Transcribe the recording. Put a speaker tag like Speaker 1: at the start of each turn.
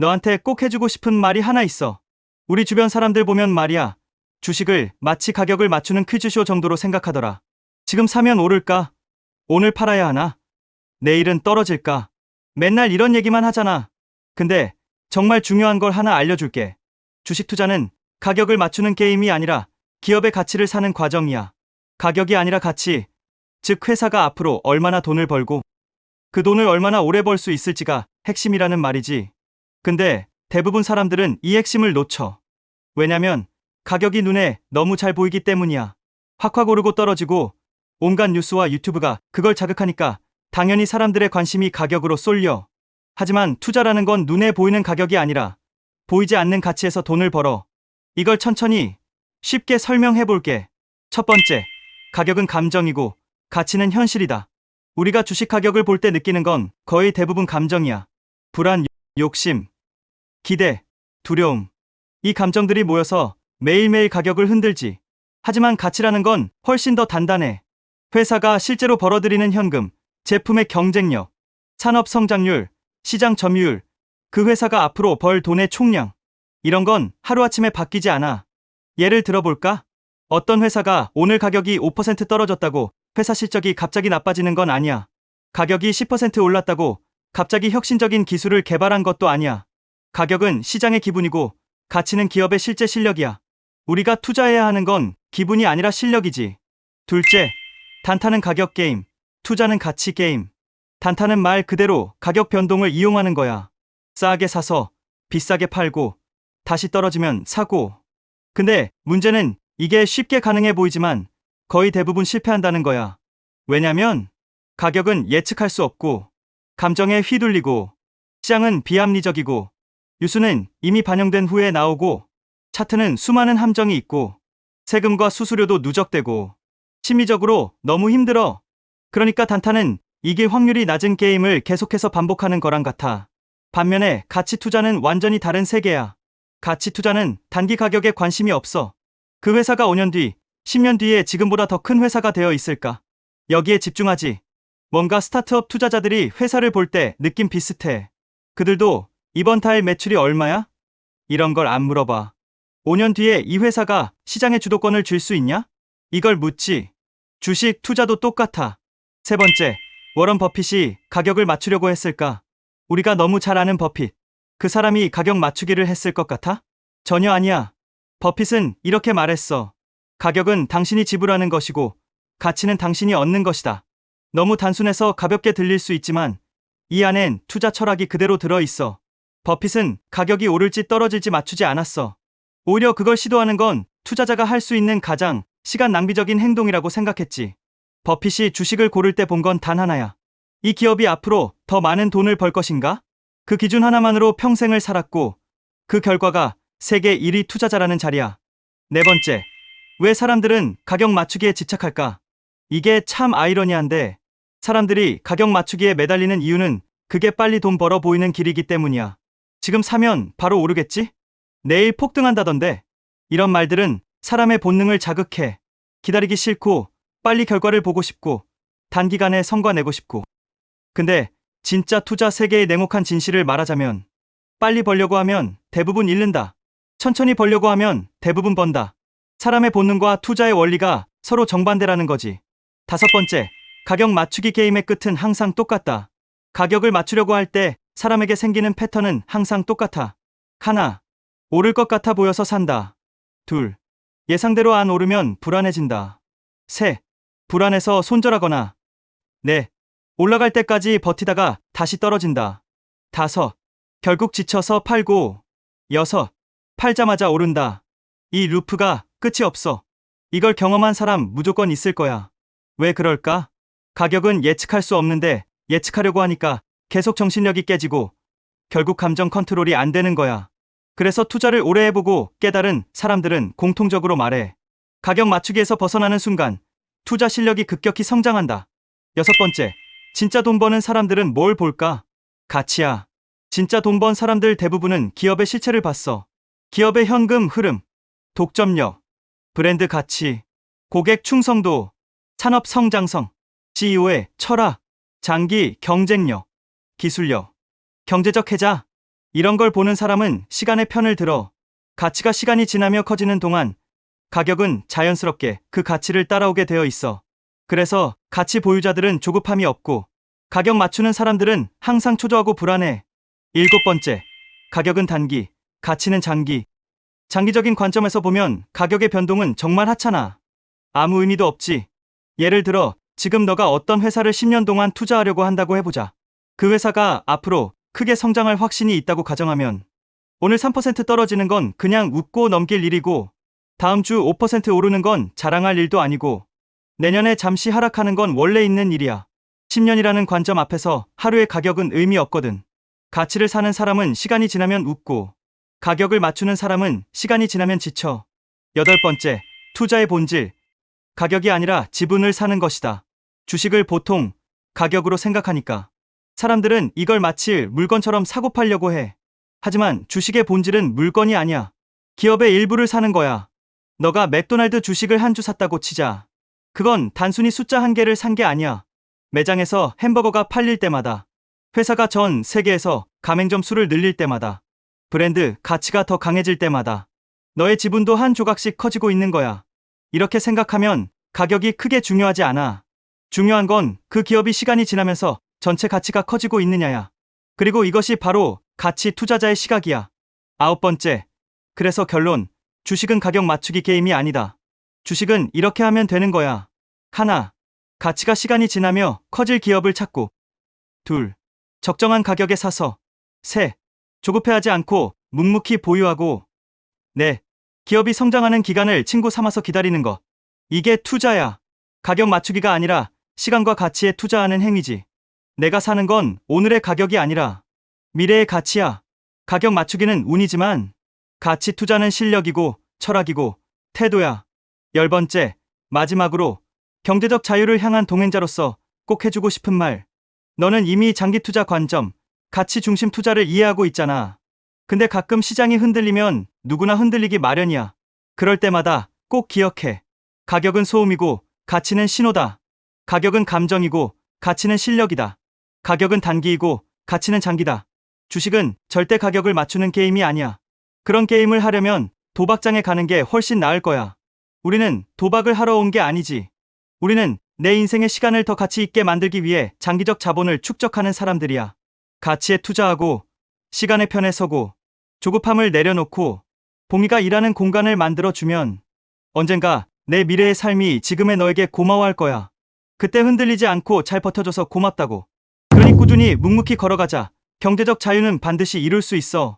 Speaker 1: 너한테 꼭 해주고 싶은 말이 하나 있어. 우리 주변 사람들 보면 말이야. 주식을 마치 가격을 맞추는 퀴즈쇼 정도로 생각하더라. 지금 사면 오를까? 오늘 팔아야 하나? 내일은 떨어질까? 맨날 이런 얘기만 하잖아. 근데 정말 중요한 걸 하나 알려줄게. 주식 투자는 가격을 맞추는 게임이 아니라 기업의 가치를 사는 과정이야. 가격이 아니라 가치, 즉 회사가 앞으로 얼마나 돈을 벌고 그 돈을 얼마나 오래 벌 수 있을지가 핵심이라는 말이지. 근데 대부분 사람들은 이 핵심을 놓쳐. 왜냐면 가격이 눈에 너무 잘 보이기 때문이야. 확확 오르고 떨어지고 온갖 뉴스와 유튜브가 그걸 자극하니까 당연히 사람들의 관심이 가격으로 쏠려. 하지만 투자라는 건 눈에 보이는 가격이 아니라 보이지 않는 가치에서 돈을 벌어. 이걸 천천히 쉽게 설명해 볼게. 첫 번째, 가격은 감정이고 가치는 현실이다. 우리가 주식 가격을 볼 때 느끼는 건 거의 대부분 감정이야. 불안, 욕심, 기대, 두려움. 이 감정들이 모여서 매일매일 가격을 흔들지. 하지만 가치라는 건 훨씬 더 단단해. 회사가 실제로 벌어들이는 현금, 제품의 경쟁력, 산업 성장률, 시장 점유율, 그 회사가 앞으로 벌 돈의 총량. 이런 건 하루아침에 바뀌지 않아. 예를 들어볼까? 어떤 회사가 오늘 가격이 5% 떨어졌다고 회사 실적이 갑자기 나빠지는 건 아니야. 가격이 10% 올랐다고 갑자기 혁신적인 기술을 개발한 것도 아니야. 가격은 시장의 기분이고 가치는 기업의 실제 실력이야. 우리가 투자해야 하는 건 기분이 아니라 실력이지. 둘째, 단타는 가격 게임, 투자는 가치 게임. 단타는 말 그대로 가격 변동을 이용하는 거야. 싸게 사서 비싸게 팔고 다시 떨어지면 사고. 근데 문제는 이게 쉽게 가능해 보이지만 거의 대부분 실패한다는 거야. 왜냐면 가격은 예측할 수 없고 감정에 휘둘리고 시장은 비합리적이고 뉴스는 이미 반영된 후에 나오고 차트는 수많은 함정이 있고 세금과 수수료도 누적되고 심리적으로 너무 힘들어. 그러니까 단타는 이길 확률이 낮은 게임을 계속해서 반복하는 거랑 같아. 반면에 가치 투자는 완전히 다른 세계야. 가치 투자는 단기 가격에 관심이 없어. 그 회사가 5년 뒤, 10년 뒤에 지금보다 더 큰 회사가 되어 있을까? 여기에 집중하지. 뭔가 스타트업 투자자들이 회사를 볼 때 느낌 비슷해. 그들도 이번 달 매출이 얼마야? 이런 걸 안 물어봐. 5년 뒤에 이 회사가 시장의 주도권을 쥘 수 있냐? 이걸 묻지. 주식 투자도 똑같아. 세 번째, 워런 버핏이 가격을 맞추려고 했을까? 우리가 너무 잘 아는 버핏. 그 사람이 가격 맞추기를 했을 것 같아? 전혀 아니야. 버핏은 이렇게 말했어. 가격은 당신이 지불하는 것이고 가치는 당신이 얻는 것이다. 너무 단순해서 가볍게 들릴 수 있지만 이 안엔 투자 철학이 그대로 들어있어. 버핏은 가격이 오를지 떨어질지 맞추지 않았어. 오히려 그걸 시도하는 건 투자자가 할 수 있는 가장 시간 낭비적인 행동이라고 생각했지. 버핏이 주식을 고를 때 본 건 단 하나야. 이 기업이 앞으로 더 많은 돈을 벌 것인가? 그 기준 하나만으로 평생을 살았고 그 결과가 세계 1위 투자자라는 자리야. 네 번째, 왜 사람들은 가격 맞추기에 집착할까? 이게 참 아이러니한데 사람들이 가격 맞추기에 매달리는 이유는 그게 빨리 돈 벌어 보이는 길이기 때문이야. 지금 사면 바로 오르겠지? 내일 폭등한다던데. 이런 말들은 사람의 본능을 자극해. 기다리기 싫고 빨리 결과를 보고 싶고 단기간에 성과 내고 싶고. 근데 진짜 투자 세계의 냉혹한 진실을 말하자면 빨리 벌려고 하면 대부분 잃는다. 천천히 벌려고 하면 대부분 번다. 사람의 본능과 투자의 원리가 서로 정반대라는 거지. 다섯 번째, 가격 맞추기 게임의 끝은 항상 똑같다. 가격을 맞추려고 할 때 사람에게 생기는 패턴은 항상 똑같아. 하나, 오를 것 같아 보여서 산다. 둘, 예상대로 안 오르면 불안해진다. 셋, 불안해서 손절하거나. 넷, 올라갈 때까지 버티다가 다시 떨어진다. 다섯, 결국 지쳐서 팔고. 여섯, 팔자마자 오른다. 이 루프가 끝이 없어. 이걸 경험한 사람 무조건 있을 거야. 왜 그럴까? 가격은 예측할 수 없는데 예측하려고 하니까 계속 정신력이 깨지고 결국 감정 컨트롤이 안 되는 거야. 그래서 투자를 오래 해보고 깨달은 사람들은 공통적으로 말해. 가격 맞추기에서 벗어나는 순간 투자 실력이 급격히 성장한다. 여섯 번째, 진짜 돈 버는 사람들은 뭘 볼까? 가치야. 진짜 돈 번 사람들 대부분은 기업의 실체를 봤어. 기업의 현금 흐름, 독점력, 브랜드 가치, 고객 충성도, 산업 성장성, CEO의 철학, 장기 경쟁력, 기술력, 경제적 혜자. 이런 걸 보는 사람은 시간의 편을 들어. 가치가 시간이 지나며 커지는 동안 가격은 자연스럽게 그 가치를 따라오게 되어 있어. 그래서 가치 보유자들은 조급함이 없고 가격 맞추는 사람들은 항상 초조하고 불안해. 일곱 번째, 가격은 단기, 가치는 장기. 장기적인 관점에서 보면 가격의 변동은 정말 하찮아. 아무 의미도 없지. 예를 들어 지금 너가 어떤 회사를 10년 동안 투자하려고 한다고 해보자. 그 회사가 앞으로 크게 성장할 확신이 있다고 가정하면 오늘 3% 떨어지는 건 그냥 웃고 넘길 일이고 다음 주 5% 오르는 건 자랑할 일도 아니고 내년에 잠시 하락하는 건 원래 있는 일이야. 10년이라는 관점 앞에서 하루의 가격은 의미 없거든. 가치를 사는 사람은 시간이 지나면 웃고 가격을 맞추는 사람은 시간이 지나면 지쳐. 여덟 번째, 투자의 본질. 가격이 아니라 지분을 사는 것이다. 주식을 보통 가격으로 생각하니까 사람들은 이걸 마치 물건처럼 사고 팔려고 해. 하지만 주식의 본질은 물건이 아니야. 기업의 일부를 사는 거야. 너가 맥도날드 주식을 한 주 샀다고 치자. 그건 단순히 숫자 한 개를 산 게 아니야. 매장에서 햄버거가 팔릴 때마다, 회사가 전 세계에서 가맹점 수를 늘릴 때마다, 브랜드 가치가 더 강해질 때마다 너의 지분도 한 조각씩 커지고 있는 거야. 이렇게 생각하면 가격이 크게 중요하지 않아. 중요한 건 그 기업이 시간이 지나면서 전체 가치가 커지고 있느냐야. 그리고 이것이 바로 가치 투자자의 시각이야. 아홉 번째, 그래서 결론, 주식은 가격 맞추기 게임이 아니다. 주식은 이렇게 하면 되는 거야. 하나, 가치가 시간이 지나며 커질 기업을 찾고. 둘, 적정한 가격에 사서. 셋, 조급해하지 않고 묵묵히 보유하고. 넷, 기업이 성장하는 기간을 친구 삼아서 기다리는 것. 이게 투자야. 가격 맞추기가 아니라 시간과 가치에 투자하는 행위지. 내가 사는 건 오늘의 가격이 아니라 미래의 가치야. 가격 맞추기는 운이지만 가치 투자는 실력이고 철학이고 태도야. 열 번째, 마지막으로 경제적 자유를 향한 동행자로서 꼭 해주고 싶은 말. 너는 이미 장기 투자 관점, 가치 중심 투자를 이해하고 있잖아. 근데 가끔 시장이 흔들리면 누구나 흔들리기 마련이야. 그럴 때마다 꼭 기억해. 가격은 소음이고 가치는 신호다. 가격은 감정이고 가치는 실력이다. 가격은 단기이고 가치는 장기다. 주식은 절대 가격을 맞추는 게임이 아니야. 그런 게임을 하려면 도박장에 가는 게 훨씬 나을 거야. 우리는 도박을 하러 온 게 아니지. 우리는 내 인생의 시간을 더 가치 있게 만들기 위해 장기적 자본을 축적하는 사람들이야. 가치에 투자하고 시간의 편에 서고 조급함을 내려놓고 봉이가 일하는 공간을 만들어주면 언젠가 내 미래의 삶이 지금의 너에게 고마워할 거야. 그때 흔들리지 않고 잘 버텨줘서 고맙다고. 그러니 꾸준히 묵묵히 걸어가자. 경제적 자유는 반드시 이룰 수 있어.